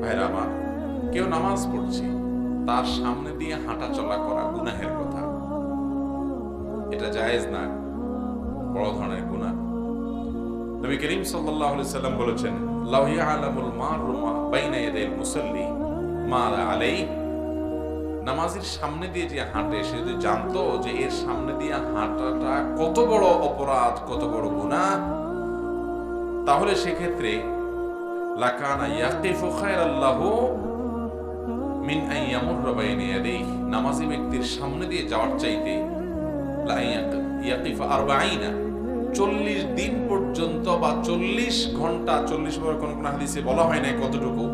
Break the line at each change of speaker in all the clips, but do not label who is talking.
ভাইরা আমার, কেউ নামাজ পড়ছে, তার সামনে দিয়ে হাঁটা চলা করা গুনাহের কথা, এটা জায়েজ না, বড় ধরনের গুনাহ। নবী করিম সাল্লাল্লাহু আলাইহি সাল্লাম বলেছেন, লাউ ইয়ালামুল মারু মা বাইনা ইয়াদাইল মুসাল্লি মা আলাইহি, নামাজের সামনে দিয়ে যে হাঁটে সে যদি জানতো যে এর সামনে দিয়ে হাঁটাটা কত বড় অপরাধ, কত বড় গুনাহ, তাহলে সেক্ষেত্রে লাকানা ইয়াকিফু খায়রাল লাহু মিন আন ইয়ামুররা বাইনা ইয়াদাইহি, নামাজি ব্যক্তির সামনে দিয়ে যাওয়ার চাইতে লা ইয়াকিফা 40 দিন পর্যন্ত বা 40 ঘন্টা, 40 বার কোন কোন হাদিসে বলা হয় না কতটুকু,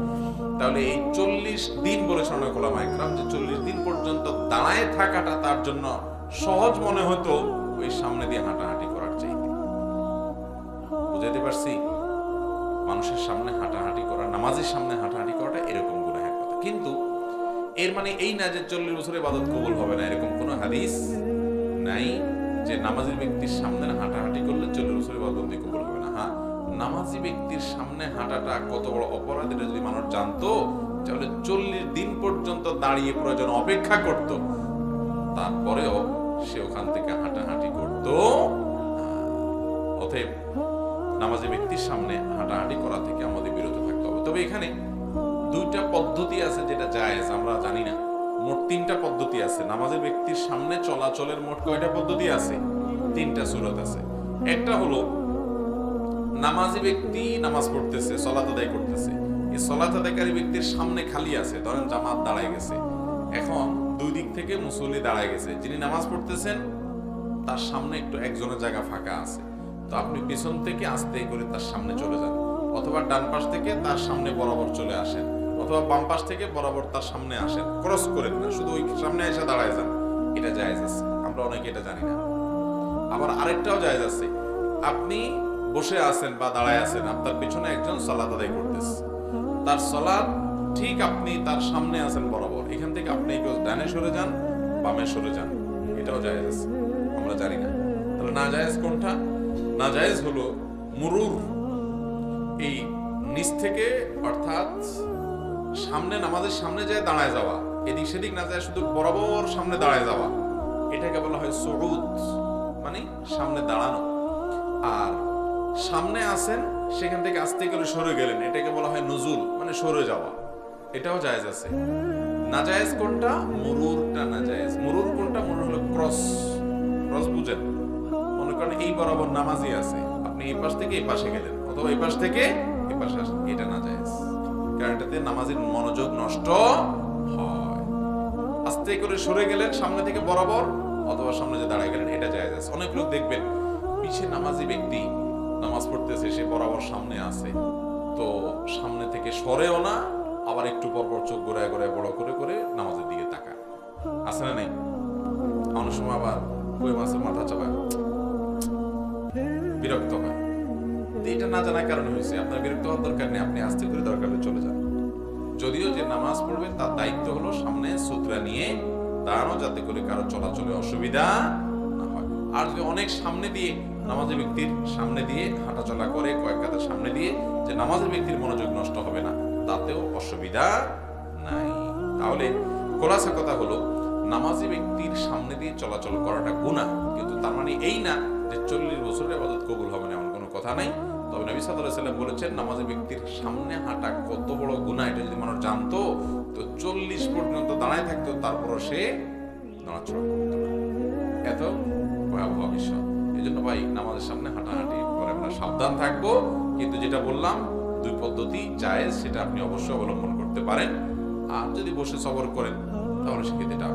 তাহলে এই 40 দিন বলেছেন অনেক ওলামা ইকরাম যে 40 দিন পর্যন্ত দাঁড়ায় থাকাটা তার জন্য সহজ মনে হতো ওই সামনে দিয়ে হাঁটাহাঁটি করার চাইতে। বুঝাইতে পারছি? মানুষের সামনে হাঁটাহাঁটি করা, নামাজের সামনে হাঁটাহাঁটি করাটা এরকম গুনাহের কথা। কিন্তু এর মানে এই না যে 40 বছর ইবাদত কবুল হবে না, এরকম কোনো হাদিস নাই যে নামাজি ব্যক্তির সামনে হাঁটাহাঁটি করলে 40 বছর ইবাদত কবুল হবে না। হ্যাঁ, নামাজি ব্যক্তির সামনে হাঁটাটা কত বড় অপরাধ এটা যদি মানুষ জানতো, তাহলে 40 দিন পর্যন্ত দাঁড়িয়ে প্রয়োজন অপেক্ষা করত, তারপরেও সে ওখান থেকে হাঁটাহাঁটি করত। অতএব নামাজি ব্যক্তির সামনে হাঁটাহাঁটি করা থেকে আমাদের বিরত থাকতে হবে। তবে এখানে দুইটা পদ্ধতি আছে যেটা জায়েজ, আমরা জানি না। মোট 3টা পদ্ধতি আছে নামাজের ব্যক্তির সামনে চলাচলের। মোট কয়টা পদ্ধতি আছে? 3টা সূরত আছে। একটা হলো নামাজি ব্যক্তি নামাজ পড়তেছে, সালাত আদায় করতেছে, এই সালাত আদায়কারী ব্যক্তির সামনে খালি আছে, ধরেন জামাত দাঁড়ায় গেছে, এখন দুই দিক থেকে মুসল্লি দাঁড়ায় গেছে, যিনি নামাজ পড়তেছেন তার সামনে একটু একজনের জায়গা ফাঁকা আছে, তো আপনি পিছন থেকে আস্তে করে তার সামনে চলে যান, অথবা ডান পাশ থেকে তার সামনে বরাবর চলে আসেন, অথবা বাম পাশ থেকে বরাবর তার সামনে আসেন, ক্রস করেন না, শুধু ওই সামনে এসে দাঁড়ায় যান। এটা জায়েজ আছে, আমরা অনেকে এটা জানি না। আবার আরেকটাও জায়েজ আছে, আপনি বসে আছেন বা দাঁড়ায় আছেন, আপনার পিছনে একজন সালাত আদায় করতেছে, তার সালাত ঠিক আপনি তার সামনে আছেন বরাবর, এখান থেকে আপনি ডানে সরে যান, বামে সরে যান, এটাও জায়েজ আছে, আমরা জানি না। তাহলে না জায়েজ কোনটা? না জায়েজ হলো মুরুর, এই নিচ থেকে, অর্থাৎ সামনে নামাজের সামনে যায় দাঁড়ায় যাওয়া, এদিক সেদিক না যায় শুধু বরাবর সামনে দাঁড়ায় যাওয়া, এটাকে বলা হয় সুউদ, মানে সামনে দাঁড়ানো। আর সামনে আসেন সেখান থেকে আস্তে করে সরে গেলেন, এটাকে বলা হয় নুজুল, মানে সরে যাওয়া, এটাও জায়েজ আছে। না জায়েজ কোনটা? মুরুরটা না জায়েজ। মুরুর কোনটা? মুরুর হলো ক্রস, ক্রস বুঝেন, মনে করেন এই বরাবর নামাজি আছে, আপনি এই পাশ থেকে এই পাশে গেলেন, অথবা এই পাশ থেকে এই পাশে আসেন, এটা না জায়েজ, কারণ এটাতে নামাজের মনোযোগ নষ্ট হয়। আস্তে করে সরে গেলেন সামনে থেকে বরাবর, অথবা সামনে যে দাঁড়ায় গেলেন, এটা জায়েজ আছে। অনেক লোক দেখবেন পিছে নামাজি ব্যক্তি নামাজ পড়তেছে, সে বরাবর সামনে আছে, তো সামনে থেকে সরেও না, আবার একটু পরপর চোখ ঘোরায় ঘোরায় বড় করে করে নামাজের দিকে তাকায়, আছে না? নেই? অনেক সময় আবার কই মাছের মাথা চাপায়, বিরক্ত হয়। এটা না জানার কারণে হয়েছে, আপনার বিরক্ত হওয়ার দরকার নেই, আপনি আস্তে করে দরকার হলে চলে যান। যদিও যে নামাজ পড়বেন তার দায়িত্ব হলো সামনে সুতরা নিয়ে দাঁড়ানো, যাতে করে কারো চলাচলে অসুবিধা না হয়। আর যদি অনেক সামনে দিয়ে নামাজের ব্যক্তির সামনে দিয়ে হাঁটাচলা করে, কয়েক কাতার সামনে দিয়ে, যে নামাজের ব্যক্তির মনোযোগ নষ্ট হবে না, তাতেও অসুবিধা নাই। তাহলে খোলাসা কথা হলো, নামাজি ব্যক্তির সামনে দিয়ে চলাচল করাটা গুনাহ, কিন্তু তার মানে এই না যে 40 বছরের ইবাদত কবুল হবে না, এমন কোনো কথা নাই। তবে নবী সাল্লাল্লাহু আলাইহি ওয়াসাল্লাম বলেছেন, নামাজি ব্যক্তির সামনে হাঁটা কত বড় গুনাহ, এটা যদি মানুষ জানতো তো 40 পর্যন্ত দাঁড়ায় থাকতো, তারপরও সে নড়াচড়া করতো না। এত ভয়াবহ বিষয়। এই জন্য ভাই, নামাজের সামনে হাঁটাহাঁটি করে আমরা সাবধান থাকবো। কিন্তু যেটা বললাম, 2 পদ্ধতি জায়েজ, সেটা আপনি অবশ্যই অবলম্বন করতে পারেন। আর যদি বসে সবর করেন, তাহলে সেক্ষেত্রে এটা